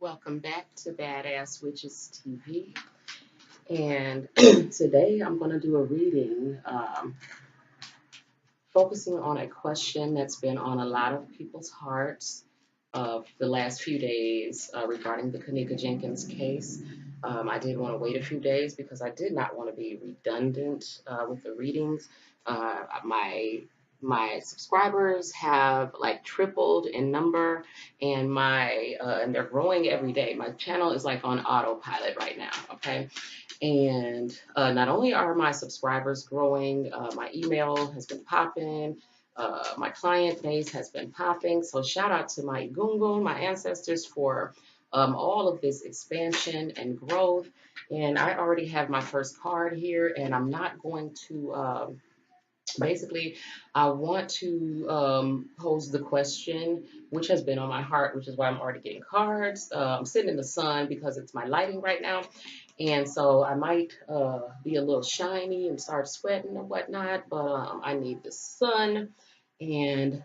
Welcome back to Badass Witches TV. And today I'm going to do a reading focusing on a question that's been on a lot of people's hearts of the last few days regarding the Kenneka Jenkins case. I did want to wait a few days because I did not want to be redundant with the readings. My subscribers have like tripled in number, and and they're growing every day. My channel is like on autopilot right now. Okay, and not only are my subscribers growing, my email has been popping. My client base has been popping. So shout out to my Gungun, my ancestors, for all of this expansion and growth. And I already have my first card here, and I'm not going to basically, I want to pose the question, which has been on my heart, which is why I'm already getting cards. I'm sitting in the sun because it's my lighting right now. And so I might be a little shiny and start sweating and whatnot, but I need the sun. And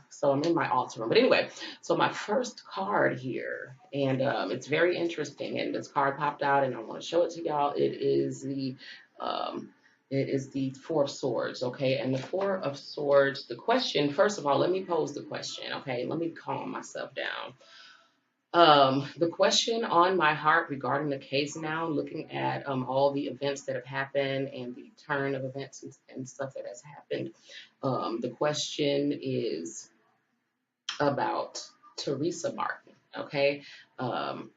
so I'm in my altar room. But anyway, so my first card here, and it's very interesting. And this card popped out, and I want to show it to y'all. Um, it is the Four of Swords, okay? And the Four of Swords, the question, first of all, let me pose the question, okay? Let me calm myself down. The question on my heart regarding the case now, looking at all the events that have happened and the turn of events and stuff that has happened, the question is about Tereasa Martin, okay? Um,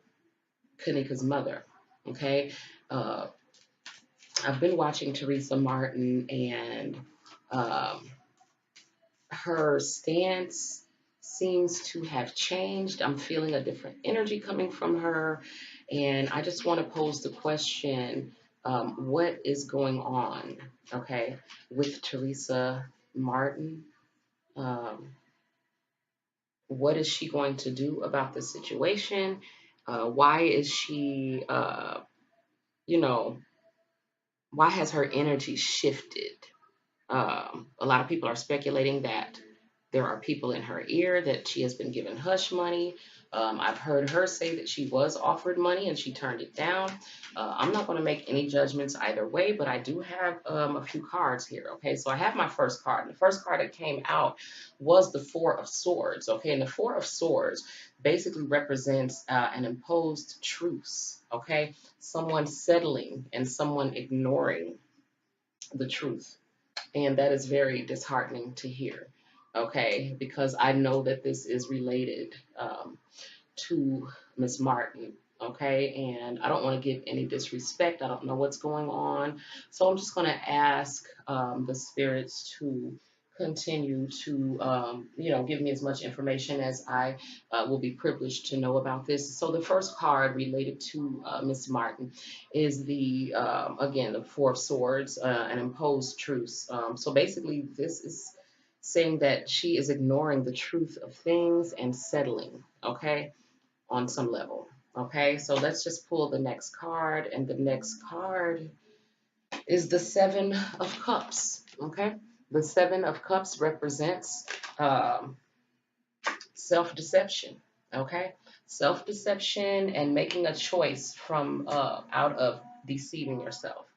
Kenneka's mother, okay? Uh, I've been watching Tereasa Martin, and um, her stance seems to have changed. I'm feeling a different energy coming from her. And I just want to pose the question, what is going on, okay, with Tereasa Martin? Um, what is she going to do about the situation? Why is she, you know, why has her energy shifted? A lot of people are speculating that there are people in her ear, that she has been given hush money. I've heard her say that she was offered money and she turned it down. I'm not going to make any judgments either way, but I do have a few cards here. Okay, so I have my first card. And the first card that came out was the Four of Swords. Okay, and the Four of Swords basically represents an imposed truce. Okay, someone settling and someone ignoring the truth, and that is very disheartening to hear, okay, because I know that this is related to Miss Martin, okay, and I don't want to give any disrespect. I don't know what's going on. So I'm just going to ask the spirits to continue to, give me as much information as I will be privileged to know about this. So the first card related to Miss Martin is again, the Four of Swords, an imposed truce. So basically, this is saying that she is ignoring the truth of things and settling, okay, on some level. Okay, so let's just pull the next card, and the next card is the Seven of Cups. Okay, the Seven of Cups represents um, self deception. Okay, self deception and making a choice from out of deceiving yourself.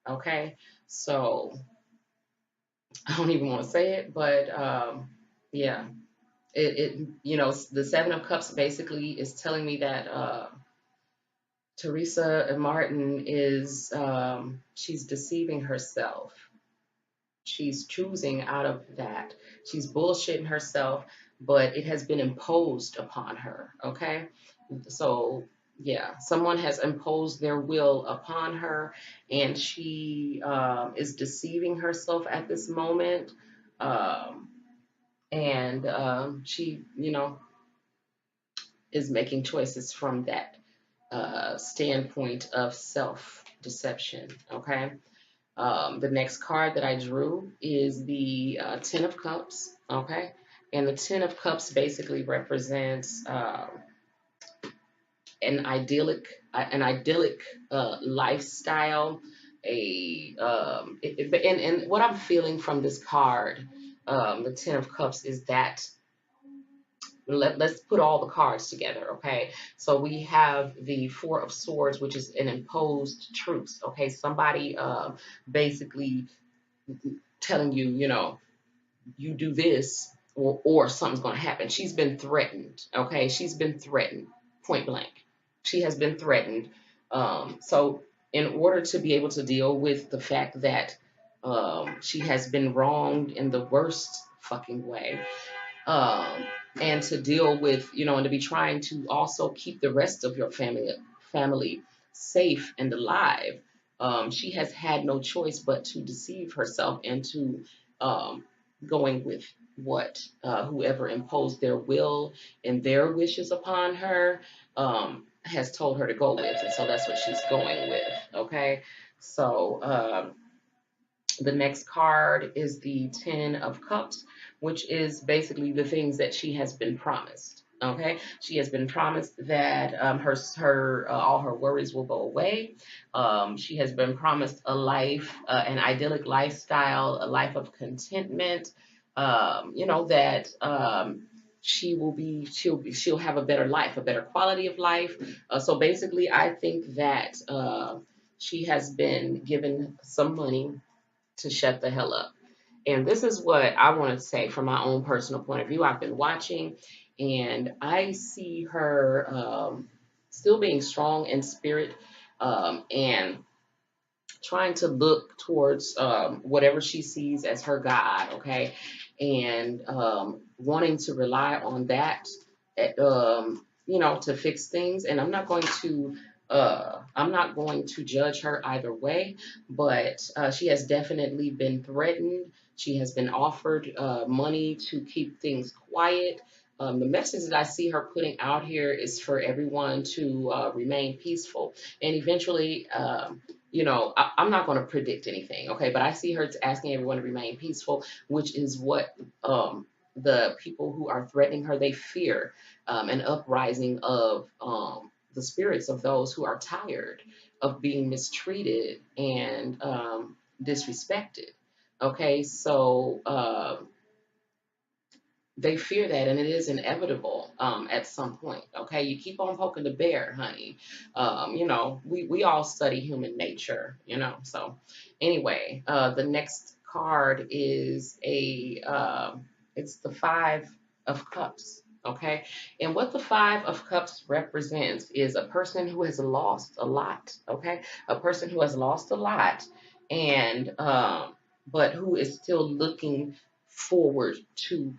Okay, so I don't even want to say it, but yeah, the Seven of Cups basically is telling me that Tereasa Martin is she's deceiving herself. She's choosing out of that. She's bullshitting herself, but it has been imposed upon her. Okay, so yeah, someone has imposed their will upon her, and she is deceiving herself at this moment. Um, and she, is making choices from that standpoint of self deception. Okay. The next card that I drew is the Ten of Cups. Okay. And the Ten of Cups basically represents an idyllic lifestyle. And what I'm feeling from this card, the Ten of Cups, is that let's put all the cards together, okay? So we have the Four of Swords, which is an imposed truce, okay? Somebody basically telling you, you do this or something's going to happen. She's been threatened, okay? She's been threatened, point blank. She has been threatened. So, in order to be able to deal with the fact that she has been wronged in the worst fucking way, um, and to deal with, and to be trying to also keep the rest of your family safe and alive. She has had no choice but to deceive herself into um, going with what whoever imposed their will and their wishes upon her has told her to go with, and so that's what she's going with. Okay, so the next card is the Ten of Cups, which is basically the things that she has been promised. Okay, she has been promised that her all her worries will go away. She has been promised a life, an idyllic lifestyle, a life of contentment. That she'll have a better life, a better quality of life. So basically, I think that she has been given some money to shut the hell up. And this is what I want to say from my own personal point of view. I've been watching and I see her still being strong in spirit and trying to look towards whatever she sees as her God, okay? And wanting to rely on that, to fix things. And I'm not going to judge her either way, but she has definitely been threatened. She has been offered money to keep things quiet. The message that I see her putting out here is for everyone to remain peaceful. And eventually, I'm not going to predict anything, okay? But I see her asking everyone to remain peaceful, which is what the people who are threatening her, they fear an uprising of the spirits of those who are tired of being mistreated and disrespected. Okay, so they fear that, and it is inevitable at some point. Okay, you keep on poking the bear, honey. We all study human nature. So anyway, the next card is it's the Five of Cups. Okay, and what the Five of Cups represents is a person who has lost a lot. Okay, a person who has lost a lot, and but who is still looking forward to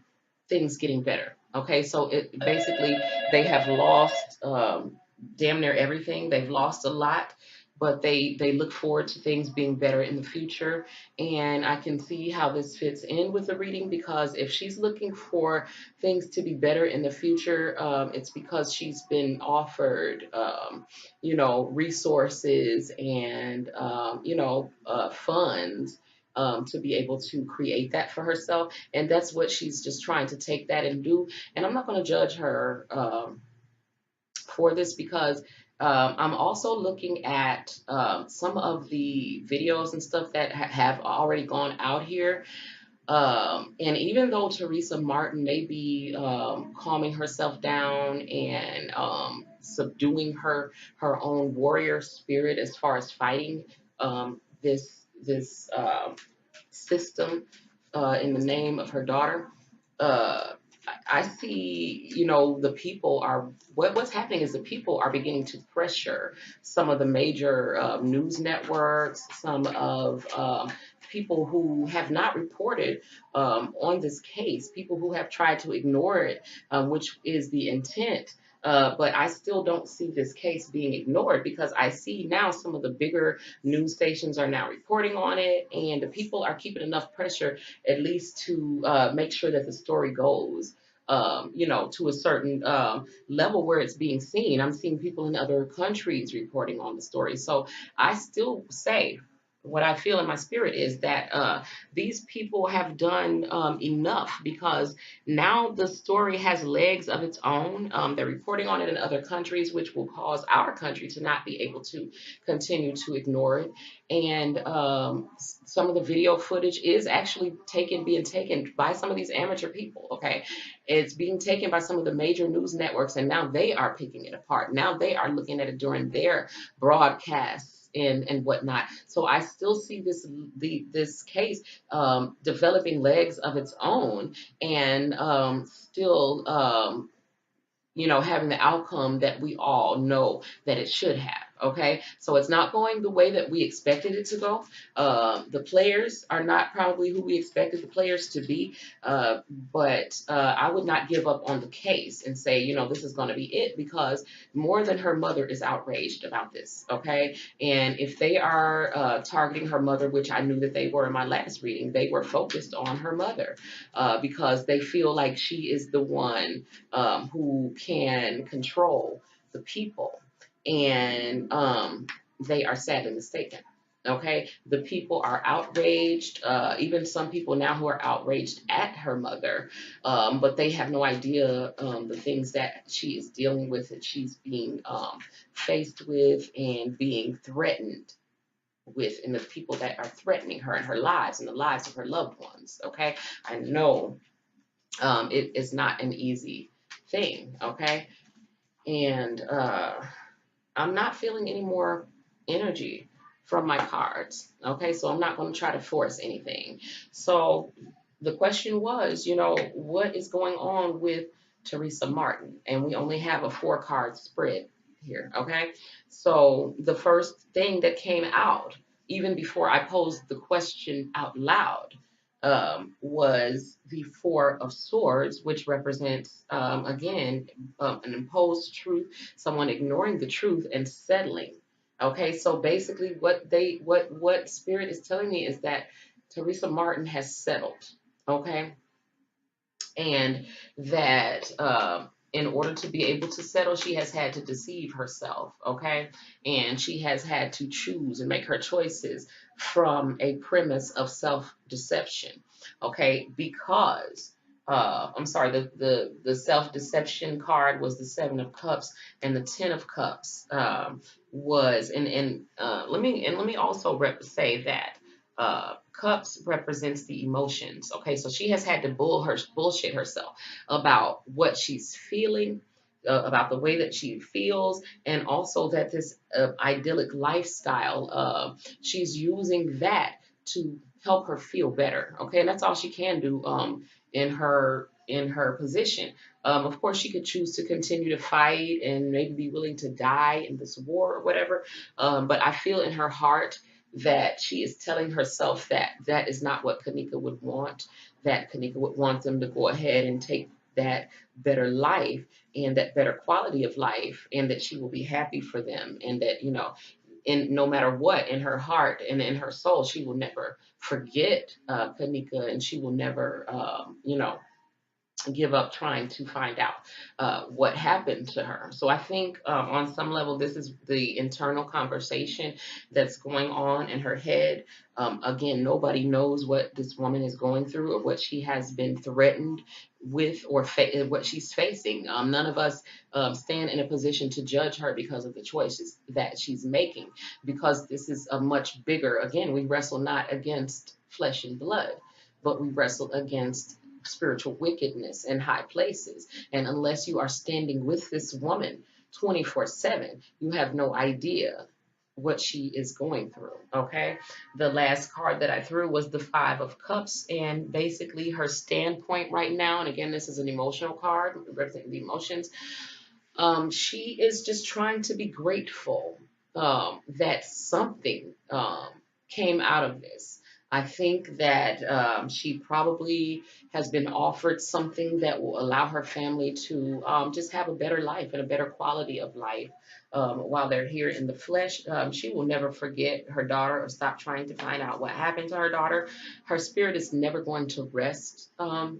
things getting better. Okay, so it basically they have lost damn near everything. They've lost a lot, but they look forward to things being better in the future. And I can see how this fits in with the reading because if she's looking for things to be better in the future, it's because she's been offered, resources and funds. To be able to create that for herself. And that's what she's just trying to take that and do. And I'm not going to judge her for this because I'm also looking at some of the videos and stuff that have already gone out here. And even though Teresa Martin may be calming herself down and subduing her own warrior spirit as far as fighting this system in the name of her daughter, uh, I see, the people are what's happening is the people are beginning to pressure some of the major news networks, some of people who have not reported on this case, people who have tried to ignore it, which is the intent. But I still don't see this case being ignored because I see now some of the bigger news stations are now reporting on it, and the people are keeping enough pressure at least to make sure that the story goes to a certain level where it's being seen. I'm seeing people in other countries reporting on the story. So I still say what I feel in my spirit is that these people have done enough, because now the story has legs of its own. They're reporting on it in other countries, which will cause our country to not be able to continue to ignore it. And some of the video footage is actually being taken by some of these amateur people. Okay, it's being taken by some of the major news networks, and now they are picking it apart. Now they are looking at it during their broadcasts and whatnot. So I still see this case developing legs of its own, and still having the outcome that we all know that it should have. Okay, so it's not going the way that we expected it to go. The players are not probably who we expected the players to be, but I would not give up on the case and say, this is going to be it, because more than her mother is outraged about this. Okay, and if they are targeting her mother, which I knew that they were in my last reading, they were focused on her mother because they feel like she is the one who can control the people, and they are sadly mistaken. Okay, the people are outraged. Even some people now who are outraged at her mother, but they have no idea the things that she is dealing with, that she's being faced with and being threatened with, and the people that are threatening her and her lives and the lives of her loved ones. Okay, I know it is not an easy thing. Okay, and I'm not feeling any more energy from my cards. Okay, so I'm not going to try to force anything. So the question was, what is going on with Tereasa Martin? And we only have a 4-card spread here. Okay, so the first thing that came out, even before I posed the question out loud, was the 4 of Swords, which represents, again, an imposed truth, someone ignoring the truth and settling. Okay, so basically, what Spirit is telling me is that Tereasa Martin has settled. Okay, and that in order to be able to settle, she has had to deceive herself. Okay, and she has had to choose and make her choices from a premise of self-deception. Okay, because I'm sorry, the self-deception card was the 7 of Cups, and the 10 of Cups was, and let me also say that Cups represents the emotions. Okay, so she has had to bullshit herself about what she's feeling, about the way that she feels, and also that this idyllic lifestyle, she's using that to help her feel better. Okay, and that's all she can do in her position. Of course, she could choose to continue to fight and maybe be willing to die in this war or whatever. But I feel in her heart that she is telling herself that that is not what Kenneka would want, that Kenneka would want them to go ahead and take that better life and that better quality of life, and that she will be happy for them, and that, in no matter what, in her heart and in her soul, she will never forget Kenneka, and she will never, give up trying to find out what happened to her. So I think on some level, this is the internal conversation that's going on in her head. Again, nobody knows what this woman is going through or what she has been threatened with, or what she's facing. None of us stand in a position to judge her because of the choices that she's making, because this is a much bigger, again, we wrestle not against flesh and blood, but we wrestle against spiritual wickedness in high places. And unless you are standing with this woman 24/7, you have no idea what she is going through. Okay. The last card that I threw was the 5 of Cups, and basically her standpoint right now, and again, this is an emotional card representing the emotions. She is just trying to be grateful that something came out of this. I think that she probably has been offered something that will allow her family to just have a better life and a better quality of life while they're here in the flesh. She will never forget her daughter or stop trying to find out what happened to her daughter. Her spirit is never going to rest now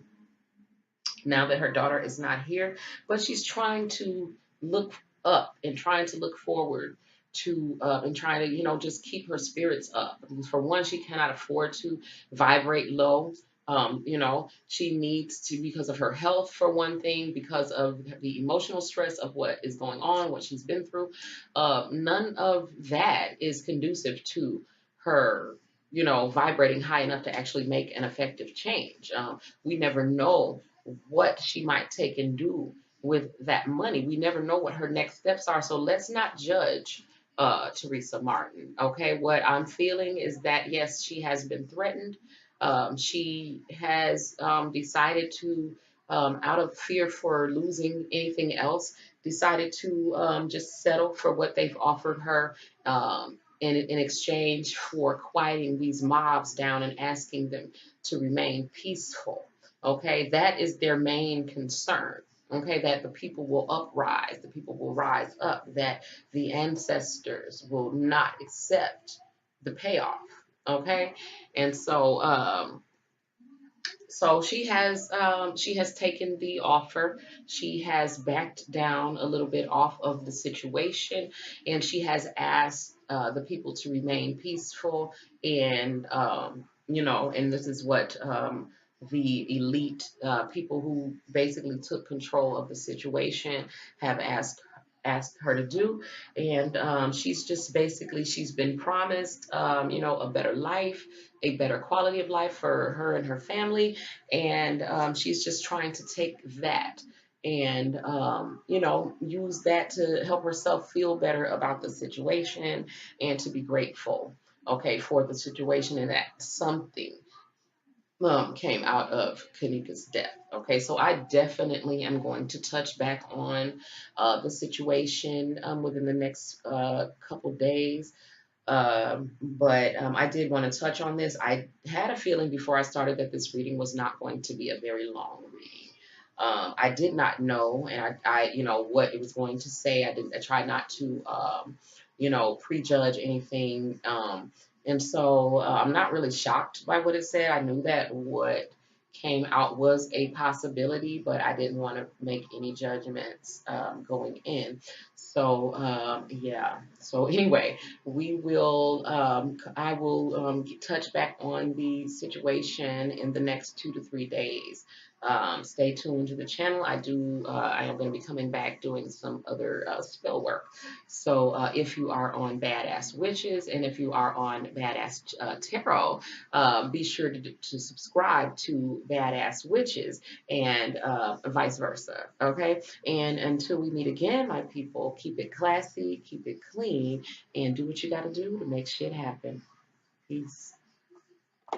that her daughter is not here, but she's trying to look up and trying to look forward and trying to, just keep her spirits up. Because for one, she cannot afford to vibrate low. She needs to, because of her health, for one thing, because of the emotional stress of what is going on, what she's been through. None of that is conducive to her, vibrating high enough to actually make an effective change. We never know what she might take and do with that money. We never know what her next steps are. So let's not judge Teresa Martin. Okay, what I'm feeling is that yes, she has been threatened. She has decided to, out of fear for losing anything else, decided to just settle for what they've offered her in exchange for quieting these mobs down and asking them to remain peaceful. Okay, that is their main concern. Okay, that the people will uprise, the people will rise up, that the ancestors will not accept the payoff. Okay, and so she has taken the offer. She has backed down a little bit off of the situation, and she has asked the people to remain peaceful. And and this is what the elite people who basically took control of the situation have asked her to do. And she's just basically she's been promised a better life, a better quality of life for her and her family, and she's just trying to take that and use that to help herself feel better about the situation and to be grateful, okay, for the situation, and that something came out of Kenneka's death. Okay, so I definitely am going to touch back on the situation within the next couple days. But I did want to touch on this. I had a feeling before I started that this reading was not going to be a very long reading. I did not know, and what it was going to say. I tried not to, prejudge anything. And so I'm not really shocked by what it said. I knew that what came out was a possibility, but I didn't want to make any judgments going in. So yeah. So anyway, I will touch back on the situation in the next 2 to 3 days. Stay tuned to the channel. I am going to be coming back doing some other spell work. So if you are on Badass Witches and if you are on Badass Tarot, be sure to subscribe to Badass Witches and vice versa. Okay. And until we meet again, my people, keep it classy, keep it clean, and do what you got to do to make shit happen. Peace.